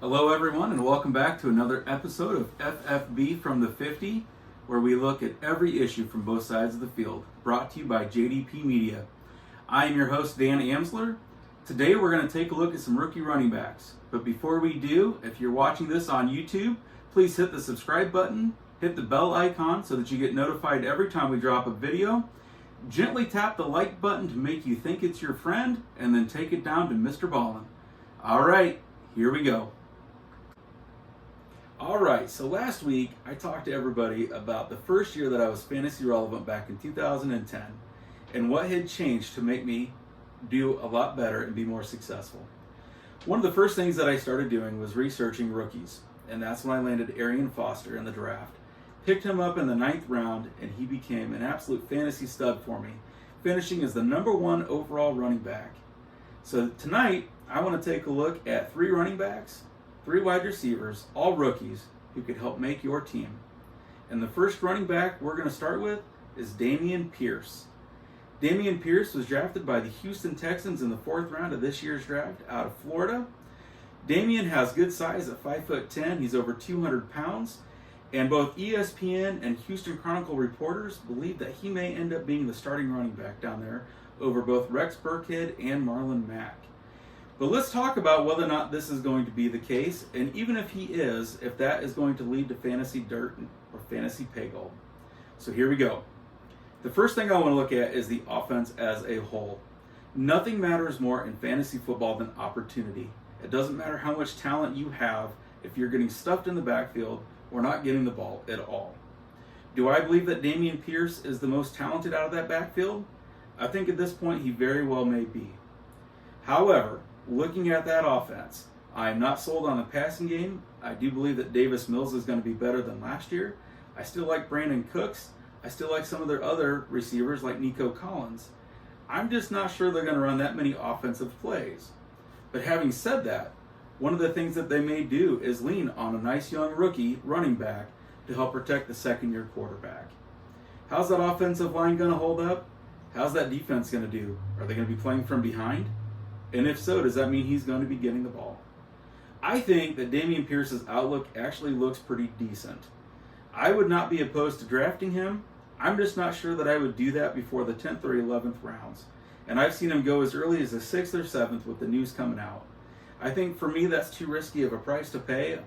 Hello, everyone, and welcome back to another episode of FFB from the 50, where we look at every issue from both sides of the field, brought to you by JDP Media. I am your host, Dan Amsler. Today, we're going to take a look at some rookie running backs. But before we do, if you're watching this on YouTube, please hit the subscribe button, hit the bell icon so that you get notified every time we drop a video. Gently tap the like button to make you think it's your friend, and then take it down to Mr. Ballin. All right, here we go. All right, so last week I talked to everybody about the first year that I was fantasy relevant back in 2010 and what had changed to make me do a lot better and be more successful. One of the first things that I started doing was researching rookies, and that's when I landed Arian Foster in the draft. Picked him up in the 9th round, and he became an absolute fantasy stud for me, finishing as the #1 overall running back. So tonight, I want to take a look at 3 running backs, 3 wide receivers, all rookies, who could help make your team. And the first running back we're going to start with is Dameon Pierce. Dameon Pierce was drafted by the Houston Texans in the 4th round of this year's draft out of Florida. Dameon has good size at 5'10". He's over 200 pounds. And both ESPN and Houston Chronicle reporters believe that he may end up being the starting running back down there over both Rex Burkhead and Marlon Mack. But let's talk about whether or not this is going to be the case, and even if he is, if that is going to lead to fantasy dirt or fantasy pay gold. So here we go. The first thing I want to look at is the offense as a whole. Nothing matters more in fantasy football than opportunity. It doesn't matter how much talent you have if you're getting stuffed in the backfield or not getting the ball at all. Do I believe that Dameon Pierce is the most talented out of that backfield? I think at this point he very well may be. However, looking at that offense, I am not sold on the passing game. I do believe that Davis Mills is going to be better than last year. I still like Brandon Cooks. I still like some of their other receivers like Nico Collins. I'm just not sure they're going to run that many offensive plays. But having said that, one of the things that they may do is lean on a nice young rookie running back to help protect the second-year quarterback. How's that offensive line going to hold up? How's that defense going to do? Are they going to be playing from behind? And if so, does that mean he's going to be getting the ball? I think that Dameon Pierce's outlook actually looks pretty decent. I would not be opposed to drafting him. I'm just not sure that I would do that before the 10th or 11th rounds. And I've seen him go as early as the 6th or 7th with the news coming out. I think for me that's too risky of a price to pay.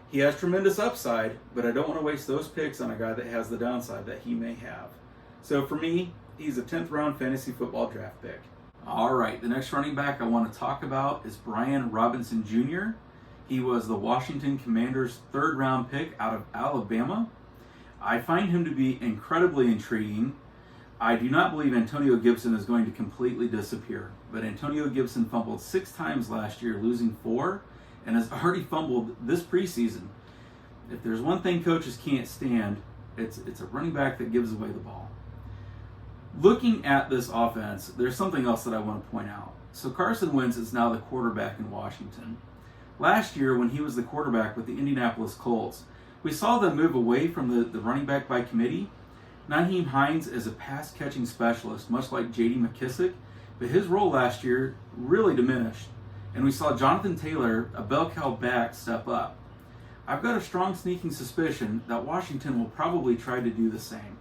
He has tremendous upside, but I don't want to waste those picks on a guy that has the downside that he may have. So for me, he's a 10th round fantasy football draft pick. All right, the next running back I want to talk about is Brian Robinson Jr. He was the Washington Commanders' 3rd round pick out of Alabama. I find him to be incredibly intriguing. I do not believe Antonio Gibson is going to completely disappear, but Antonio Gibson fumbled 6 times last year, losing 4, and has already fumbled this preseason. If there's one thing coaches can't stand, it's a running back that gives away the ball. Looking at this offense, there's something else that I want to point out. So Carson Wentz is now the quarterback in Washington. Last year, when he was the quarterback with the Indianapolis Colts, we saw them move away from the running back by committee. Nyheim Hines is a pass-catching specialist, much like J.D. McKissick, but his role last year really diminished, and we saw Jonathan Taylor, a bell cow back, step up. I've got a strong sneaking suspicion that Washington will probably try to do the same.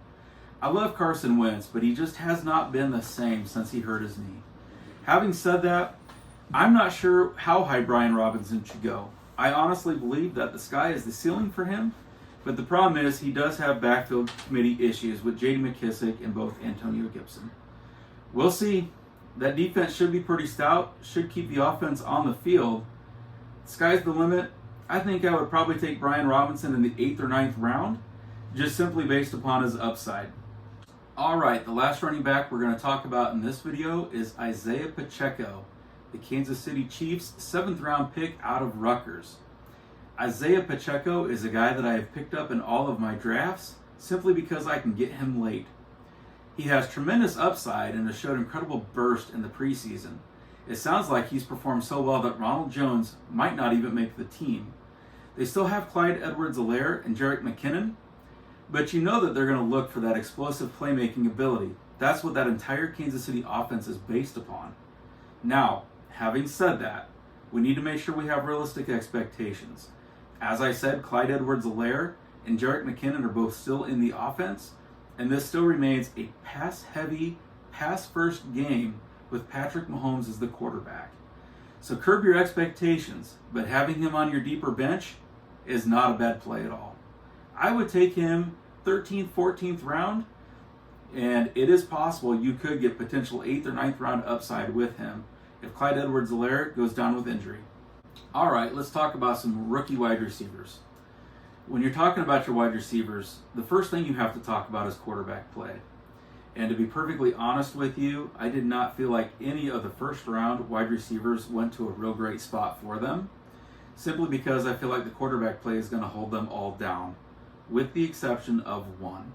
I love Carson Wentz, but he just has not been the same since he hurt his knee. Having said that, I'm not sure how high Brian Robinson should go. I honestly believe that the sky is the ceiling for him, but the problem is he does have backfield committee issues with J.D. McKissick and both Antonio Gibson. We'll see. That defense should be pretty stout, should keep the offense on the field. Sky's the limit. I think I would probably take Brian Robinson in the 8th or 9th round, just simply based upon his upside. All right, the last running back we're going to talk about in this video is Isaiah Pacheco, the Kansas City Chiefs' 7th round pick out of Rutgers. Isaiah Pacheco is a guy that I have picked up in all of my drafts simply because I can get him late. He has tremendous upside and has showed incredible burst in the preseason. It sounds like he's performed so well that Ronald Jones might not even make the team. They still have Clyde Edwards-Helaire and Jerick McKinnon, but you know that they're going to look for that explosive playmaking ability. That's what that entire Kansas City offense is based upon. Now, having said that, we need to make sure we have realistic expectations. As I said, Clyde Edwards-Helaire and Jerick McKinnon are both still in the offense, and this still remains a pass-heavy, pass-first game with Patrick Mahomes as the quarterback. So curb your expectations, but having him on your deeper bench is not a bad play at all. I would take him 13th, 14th round, and it is possible you could get potential 8th or 9th round upside with him if Clyde Edwards-Helaire goes down with injury. All right, let's talk about some rookie wide receivers. When you're talking about your wide receivers, the first thing you have to talk about is quarterback play. And to be perfectly honest with you, I did not feel like any of the first round wide receivers went to a real great spot for them, simply because I feel like the quarterback play is going to hold them all down, with the exception of one.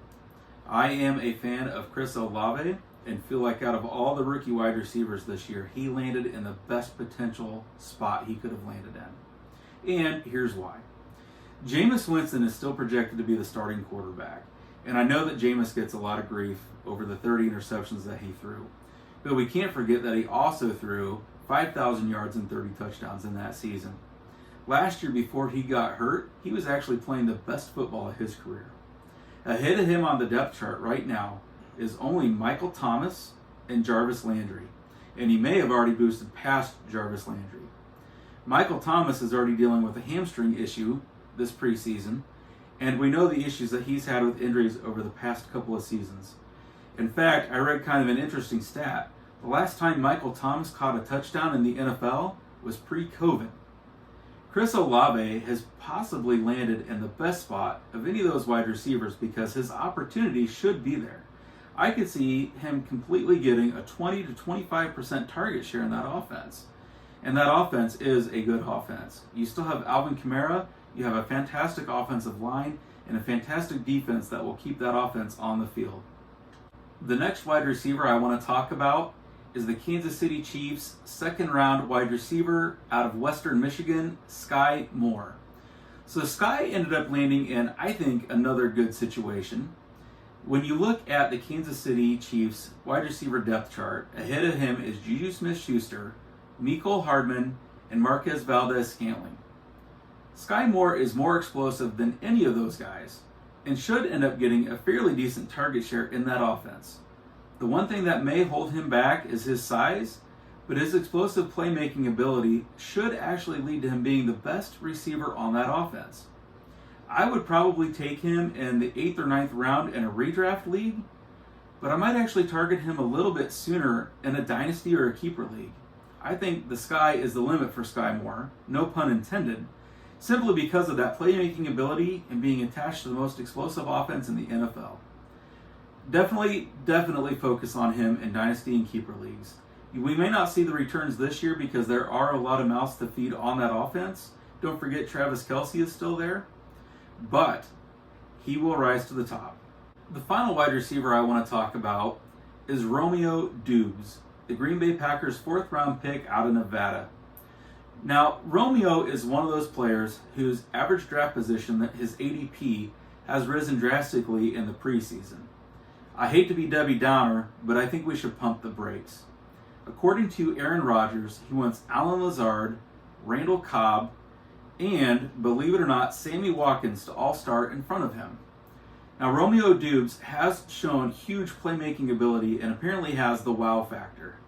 I am a fan of Chris Olave and feel like out of all the rookie wide receivers this year, he landed in the best potential spot he could have landed in. And here's why. Jameis Winston is still projected to be the starting quarterback. And I know that Jameis gets a lot of grief over the 30 interceptions that he threw. But we can't forget that he also threw 5,000 yards and 30 touchdowns in that season. Last year, before he got hurt, he was actually playing the best football of his career. Ahead of him on the depth chart right now is only Michael Thomas and Jarvis Landry. And he may have already boosted past Jarvis Landry. Michael Thomas is already dealing with a hamstring issue this preseason, and we know the issues that he's had with injuries over the past couple of seasons. In fact, I read kind of an interesting stat. The last time Michael Thomas caught a touchdown in the NFL was pre-COVID. Chris Olave has possibly landed in the best spot of any of those wide receivers because his opportunity should be there. I could see him completely getting a 20 to 25% target share in that offense. And that offense is a good offense. You still have Alvin Kamara, you have a fantastic offensive line, and a fantastic defense that will keep that offense on the field. The next wide receiver I want to talk about is the Kansas City Chiefs' second-round wide receiver out of Western Michigan, Sky Moore. So Sky ended up landing in, I think, another good situation. When you look at the Kansas City Chiefs wide receiver depth chart, ahead of him is Juju Smith-Schuster, Mecole Hardman, and Marquez Valdes-Scantling. Sky Moore is more explosive than any of those guys and should end up getting a fairly decent target share in that offense. The one thing that may hold him back is his size, but his explosive playmaking ability should actually lead to him being the best receiver on that offense. I would probably take him in the 8th or 9th round in a redraft league, but I might actually target him a little bit sooner in a dynasty or a keeper league. I think the sky is the limit for Sky Moore, no pun intended, simply because of that playmaking ability and being attached to the most explosive offense in the NFL. Definitely focus on him in dynasty and keeper leagues. We may not see the returns this year because there are a lot of mouths to feed on that offense. Don't forget Travis Kelce is still there, but he will rise to the top. The final wide receiver I want to talk about is Romeo Doubs, the Green Bay Packers' 4th round pick out of Nevada. Now, Romeo is one of those players whose average draft position, his ADP, has risen drastically in the preseason. I hate to be Debbie Downer, but I think we should pump the brakes. According to Aaron Rodgers, he wants Allen Lazard, Randall Cobb, and, believe it or not, Sammy Watkins to all start in front of him. Now, Romeo Doubs has shown huge playmaking ability and apparently has the wow factor.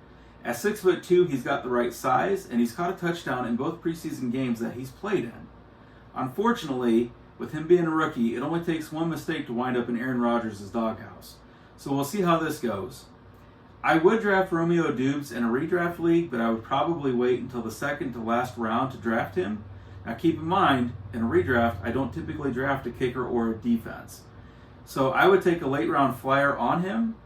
At 6'2", he's got the right size, and he's caught a touchdown in both preseason games that he's played in. Unfortunately, with him being a rookie, it only takes one mistake to wind up in Aaron Rodgers' doghouse. So we'll see how this goes. I would draft Romeo Doubs in a redraft league, but I would probably wait until the second to last round to draft him. Now keep in mind, in a redraft, I don't typically draft a kicker or a defense. So I would take a late round flyer on him.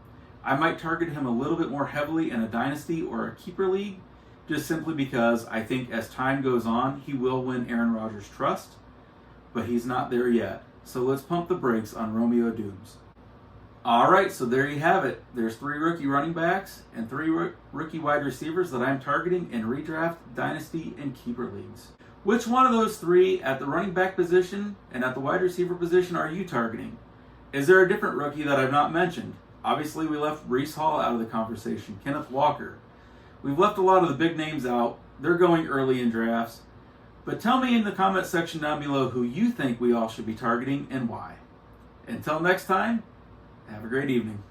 I might target him a little bit more heavily in a dynasty or a keeper league, just simply because I think as time goes on, he will win Aaron Rodgers' trust, but he's not there yet. So let's pump the brakes on Romeo Doubs. All right, so there you have it. There's 3 rookie running backs and 3 rookie wide receivers that I'm targeting in redraft, dynasty, and keeper leagues. Which one of those 3 at the running back position and at the wide receiver position are you targeting? Is there a different rookie that I've not mentioned? Obviously, we left Breece Hall out of the conversation, Kenneth Walker. We've left a lot of the big names out, they're going early in drafts. But tell me in the comment section down below who you think we all should be targeting and why. Until next time, have a great evening.